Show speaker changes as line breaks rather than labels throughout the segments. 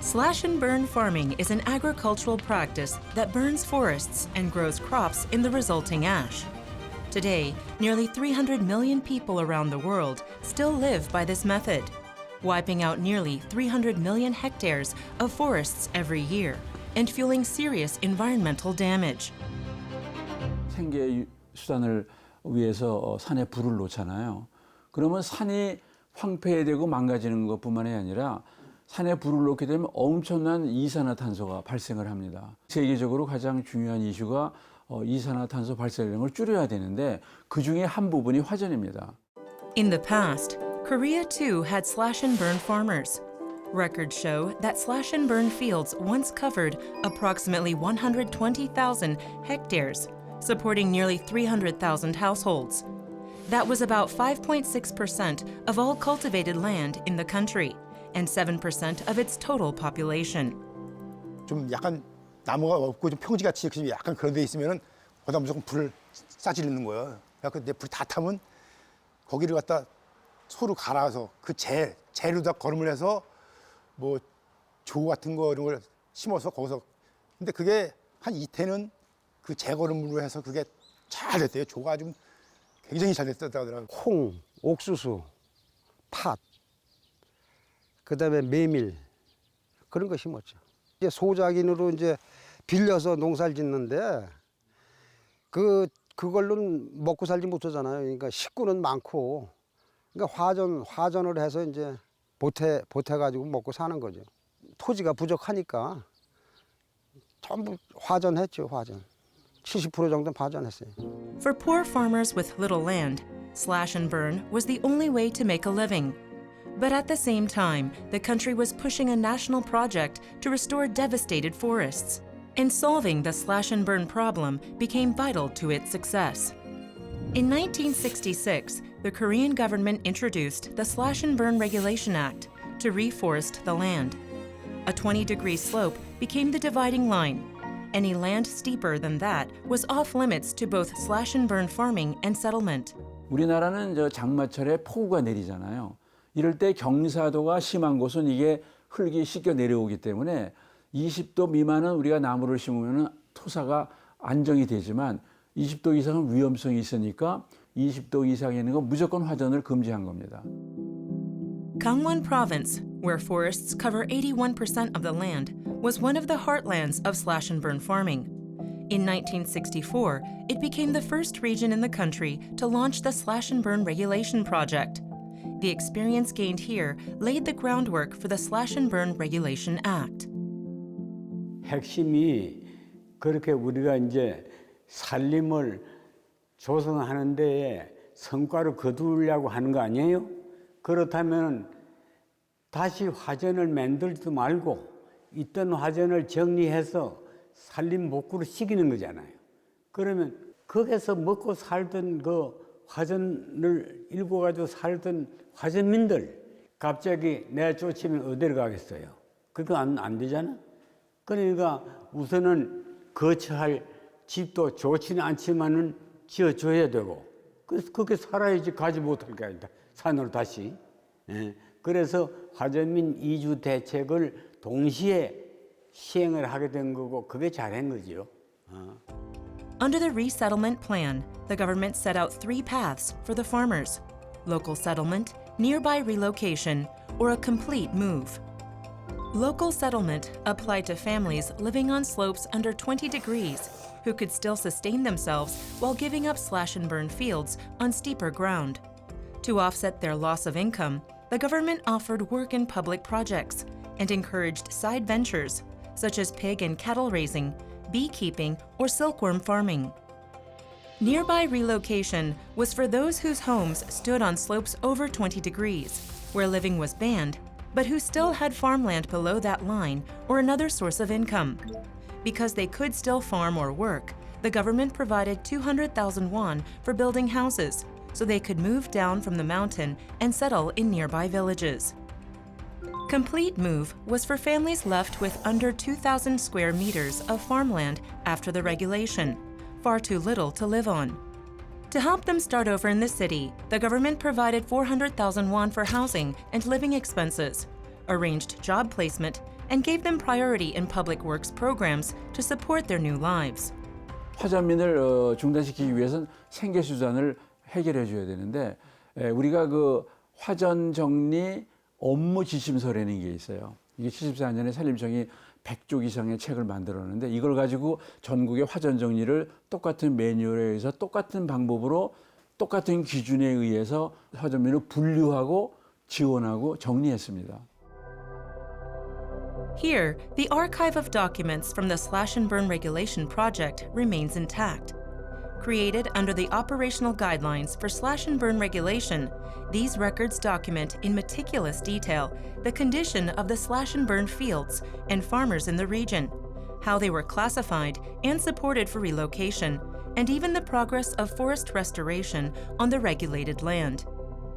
Slash and burn farming is an agricultural practice that burns forests and grows crops in the resulting ash. Today, nearly 300 million people around the world still live by this method, wiping out nearly 300 million hectares of forests every year and fueling serious environmental damage.
생계 수단을 위해서 산에 불을 놓잖아요. 그러면 산이 황폐되고 망가지는 것뿐만이 아니라 산에 불을 놓게 되면 엄청난 이산화탄소가 발생을 합니다. 세계적으로 가장 중요한 이슈가 이산화탄소 발생량을 줄여야 되는데 그 중에 한 부분이 화전입니다.
In the past, Korea too had slash and burn farmers. Records show that slash and burn fields once covered approximately 120,000 hectares, supporting nearly 300,000 households. That was about 5.6% of all cultivated land in the country and 7% of its total population.
좀 약간 나무가 없고 좀 평지같이 약간 그런 데 있으면은 거기다 무조건 불을 싸지르는 거예요. 그래서 이제 불이 다 타면 거기를 갖다 소로 갈아서 그 재로다 거름을 해서 뭐 조 같은 거 이런 걸 심어서 거기서 근데 그게 한 이태는 그 재거름으로 해서 그게 잘 됐대요. 조가 좀 굉장히 잘 됐다고 하더라고요.
콩, 옥수수, 팥, 그다음에 메밀 그런 거 심었죠. 이제 소작인으로 이제 빌려서 농사를 짓는데 그걸로는 먹고 살지 못하잖아요. 그러니까 식구는 많고 그러니까 화전을 해서 이제 보태 가지고 먹고 사는 거죠. 토지가 부족하니까 전부 화전했죠. 화전. 70% 정도 파전했어요.
For poor farmers with little land, slash and burn was the only way to make a living. But at the same time, the country was pushing a national project to restore devastated forests. And solving the slash and burn problem became vital to its success. In 1966, the Korean government introduced the Slash and Burn Regulation Act to reforest the land. A 20-degree slope became the dividing line. Any land steeper than that was off limits to both slash and burn farming and settlement.
우리나라는 장마철에 폭우가 내리잖아요. 이럴 때 경사도가 심한 곳은 이게 흙이 씻겨 내려오기 때문에 20도 미만은 우리가 나무를 심으면 토사가 안정이 되지만 20도 이상은 위험성이 있으니까 20도 이상에 있는 건 무조건 화전을 금지한 겁니다.
Gangwon Province, where forests cover 81% of the land, was one of the heartlands of slash and burn farming. In 1964, it became the first region in the country to launch the Slash and Burn Regulation Project. The experience gained here laid the groundwork for the Slash and Burn Regulation Act.
핵심이 그렇게 우리가 이제 살림을 조성하는 데에 성과를 거두려고 하는 거 아니에요? 그렇다면 다시 화전을 만들지도 말고 있던 화전을 정리해서 살림 복구를 시키는 거잖아요. 그러면 거기서 먹고 살던 그 화전을 일궈 가지고 살던 화전민들 갑자기 내쫓으면 어디로 가겠어요? 그거 안 되잖아. 그러니까 우선은 거처할 집도 좋지는 않지만은 지어줘야 되고 그래서 그렇게 살아야지 가지 못할 게 아니다. 산으로 다시. 예. 그래서 화전민 이주 대책을 동시에 시행을 하게 된 거고 그게 잘한 거죠.
Under the resettlement plan, the government set out 3 paths for the farmers: local settlement, nearby relocation, or a complete move. Local settlement applied to families living on slopes under 20 degrees who could still sustain themselves while giving up slash and burn fields on steeper ground. To offset their loss of income, the government offered work in public projects and encouraged side ventures such as pig and cattle raising, beekeeping, or silkworm farming. Nearby relocation was for those whose homes stood on slopes over 20 degrees, where living was banned, but who still had farmland below that line or another source of income. Because they could still farm or work, the government provided 200,000 won for building houses, so they could move down from the mountain and settle in nearby villages. Complete move was for families left with under 2,000 square meters of farmland after the regulation, far too little to live on. To help them start over in the city, the government provided 400,000 won for housing and living expenses, arranged job placement, and gave them priority in public works programs to support their new lives.
화전민을 중단시키기 위해서는 생계 수단을 해결해 줘야 되는데 우리가 그 화전 정리 업무 지침서라는 게 있어요. 이게 74년에 산림청이 100쪽 이상의 책을 만들었는데 이걸 가지고 전국의 화전 정리를 똑같은 매뉴얼에 의해서 똑같은 방법으로 똑같은 기준에 의해서 화전민을 분류하고 지원하고 정리했습니다.
Here, the archive of documents from the Slash and Burn Regulation Project remains intact. Created under the operational guidelines for slash and burn regulation, these records document in meticulous detail the condition of the slash and burn fields and farmers in the region, how they were classified and supported for relocation, and even the progress of forest restoration on the regulated land.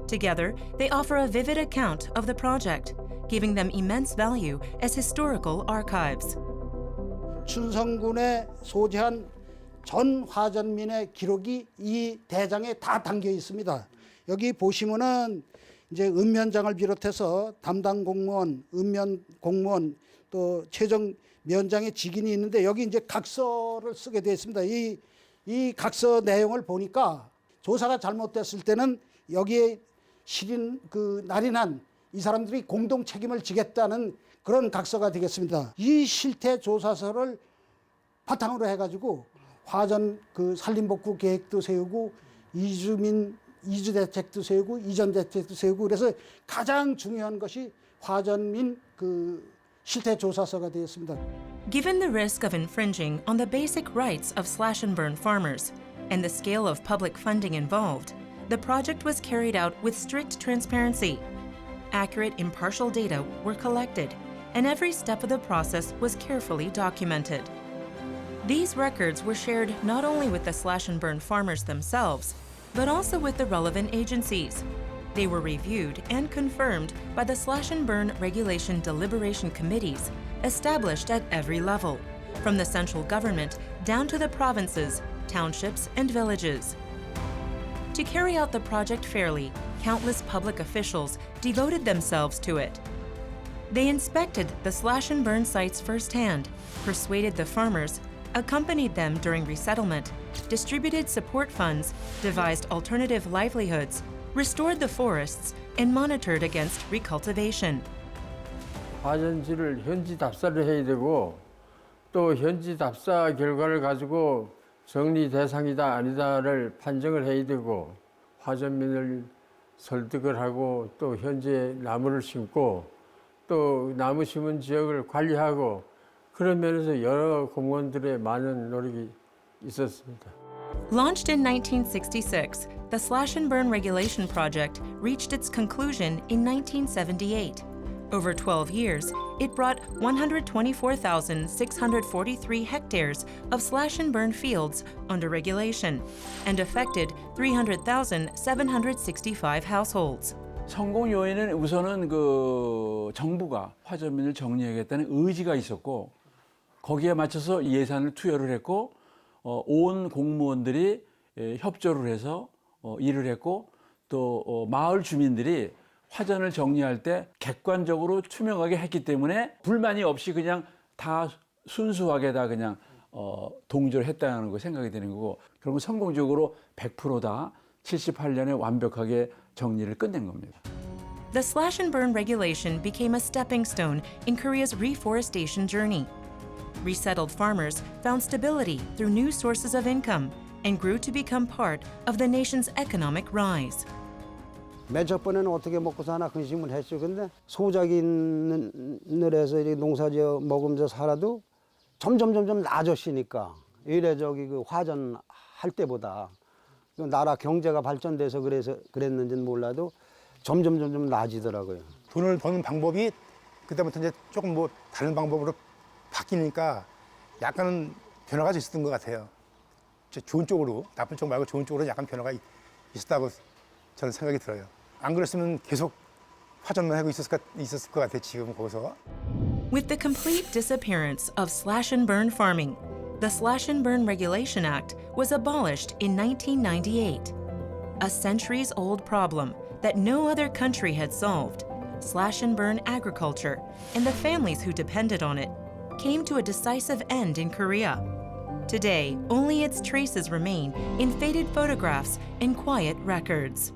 Together, they offer a vivid account of the project, giving them immense value as historical archives.
춘성군에 소재한 전 화전민의 기록이 이 대장에 다 담겨 있습니다. 여기 보시면은 이제 읍면장을 비롯해서 담당 공무원, 읍면 공무원 또 최종 면장의 직인이 있는데 여기 이제 각서를 쓰게 되어 있습니다. 이 각서 내용을 보니까 조사가 잘못됐을 때는 여기에 실인 그 날인한 이 사람들이 공동 책임을 지겠다는 그런 각서가 되겠습니다. 이 실태 조사서를 바탕으로 해가지고 화전 그 산림복구 계획도 세우고 이주민 이주 대책도 세우고 이전 대책도 세우고 그래서 가장 중요한 것이 화전민 그 실태 조사서가 되었습니다.
Given the risk of infringing on the basic rights of slash and burn farmers and the scale of public funding involved, the project was carried out with strict transparency. Accurate, impartial data were collected, and every step of the process was carefully documented. These records were shared not only with the slash and burn farmers themselves, but also with the relevant agencies. They were reviewed and confirmed by the slash and burn regulation deliberation committees established at every level, from the central government down to the provinces, townships, and villages. To carry out the project fairly, countless public officials devoted themselves to it. They inspected the slash and burn sites firsthand, persuaded the farmers, accompanied them during resettlement, distributed support funds, devised alternative livelihoods, restored the forests, and monitored against recultivation.
화전지를 현지 답사를 해야 되고 또 현지 답사 결과를 가지고 정리 대상이다 아니다를 판정을 해야 되고 화전민을 설득을 하고 또 현지에 나무를 심고 또 나무 심은 지역을 관리하고 그런 면에서 여러 공무원들의 많은 노력이 있었습니다.
Launched in 1966, the Slash and Burn Regulation Project reached its conclusion in 1978. Over 12 years, it brought 124,643 hectares of slash and burn fields under regulation and affected 300,765 households.
성공 요인은 우선은 그 정부가 화전민을 정리하겠다는 의지가 있었고 거기에 맞춰서 예산을 투여를 했고 온 공무원들이 협조를 해서 일을 했고 또 마을 주민들이 화전을 정리할 때 객관적으로 투명하게 했기 때문에 불만이 없이 그냥 다 순수하게 다 그냥 동조를 했다는 거 생각이 되는 거고 결국 성공적으로 100% 다 78년에 완벽하게 정리를 끝낸 겁니다.
The slash and burn regulation became a stepping stone in Korea's reforestation journey. Resettled farmers found stability through new sources of income and grew to become part of the nation's economic rise.
맨 첫 번에는 어떻게 먹고 사나 근심을 했죠. 근데 소작인을 해서 이렇게 농사지어 먹으면서 살아도 점점 나아졌으니까 이래저기 그 화전 할 때보다 나라 경제가 발전돼서 그랬는지는 몰라도 점점 나아지더라고요.
돈을 버는 방법이 그때부터 이제 조금 뭐 다른 방법으로 바뀌니까 약간은 변화가 있었던 것 같아요. 좋은 쪽으로, 나쁜 쪽 말고 좋은 쪽으로 약간 변화가 있었다고 저는 생각이 들어요. 안 그랬으면 계속 화전만 하고 있었을 것 같아요, 지금 거기서.
With the complete disappearance of slash and burn farming, the Slash and Burn Regulation Act was abolished in 1998. A centuries-old problem that no other country had solved, slash-and-burn agriculture and the families who depended on it came to a decisive end in Korea. Today, only its traces remain in faded photographs and quiet records.